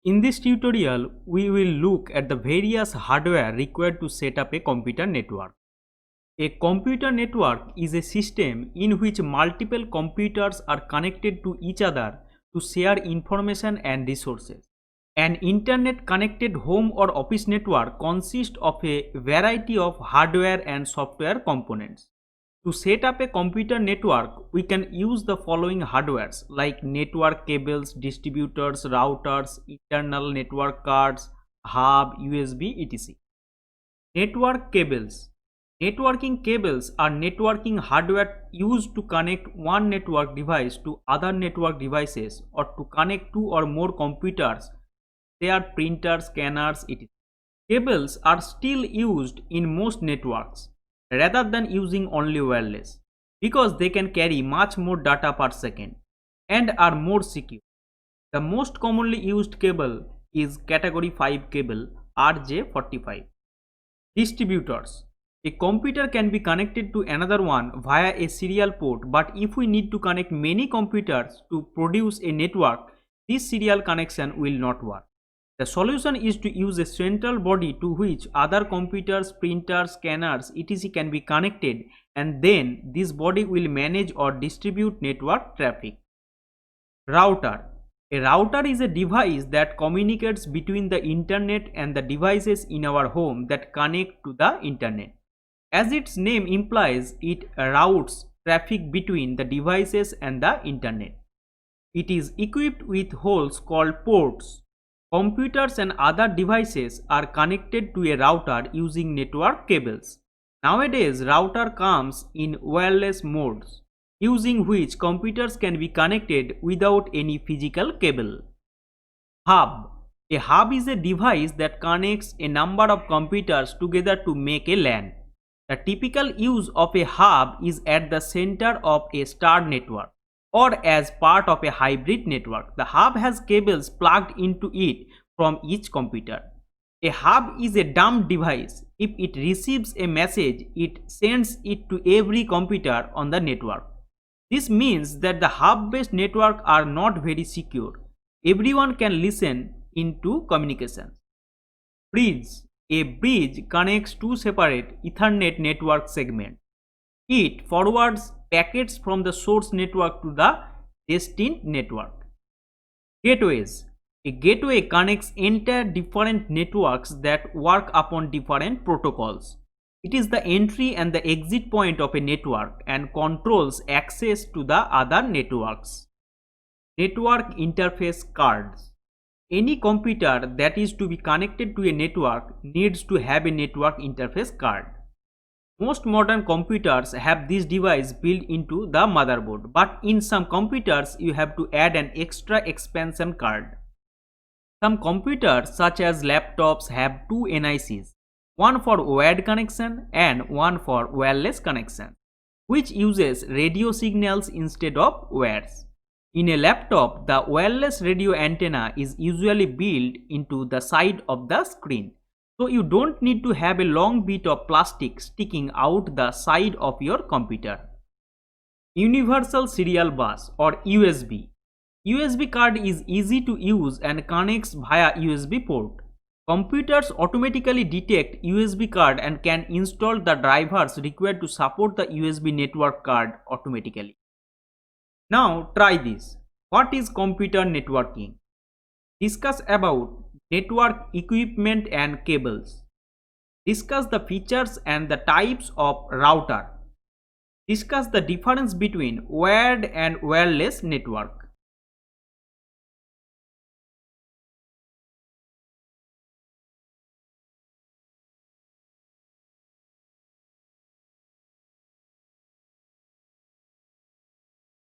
In this tutorial, we will look at the various hardware required to set up a computer network. A computer network is a system in which multiple computers are connected to each other to share information and resources. An internet connected home or office network consists of a variety of hardware and software components. To set up a computer network, we can use the following hardwares like network cables, distributors, routers, internal network cards, hub, USB, etc. Network cables. Networking cables are networking hardware used to connect one network device to other network devices or to connect two or more computers. They are printers, scanners, etc. Cables are still used in most networks rather than using only wireless because they can carry much more data per second and are more secure. The most commonly used cable is category 5 cable RJ45. Distributors. A computer can be connected to another one via a serial port, but if we need to connect many computers to produce a network, this serial connection will not work. The solution is to use a central body to which other computers, printers, scanners, etc. can be connected, and then this body will manage or distribute network traffic. Router. A router is a device that communicates between the internet and the devices in our home that connect to the internet. As its name implies, it routes traffic between the devices and the internet. It is equipped with holes called ports. Computers and other devices are connected to a router using network cables. Nowadays, router comes in wireless modes, using which computers can be connected without any physical cable. Hub. A hub is a device that connects a number of computers together to make a LAN. The typical use of a hub is at the center of a star network or as part of a hybrid network. The hub has cables plugged into it from each computer. A hub is a dumb device. If it receives a message, it sends it to every computer on the network. This means that the hub-based networks are not very secure. Everyone can listen into communications. Bridge. A bridge connects two separate Ethernet network segments. It forwards packets from the source network to the destined network. Gateways. A gateway connects entire different networks that work upon different protocols. It is the entry and the exit point of a network and controls access to the other networks. Network interface cards. Any computer that is to be connected to a network needs to have a network interface card. Most modern computers have this device built into the motherboard, but in some computers you have to add an extra expansion card. Some computers such as laptops have two NICs, one for wired connection and one for wireless connection, which uses radio signals instead of wires. In a laptop, the wireless radio antenna is usually built into the side of the screen, so you don't need to have a long bit of plastic sticking out the side of your computer. Universal Serial Bus or USB. USB card is easy to use and connects via USB port. Computers automatically detect USB card and can install the drivers required to support the USB network card automatically. Now try this. What is computer networking? Discuss about network equipment and cables. Discuss the features and the types of router. Discuss the difference between wired and wireless network.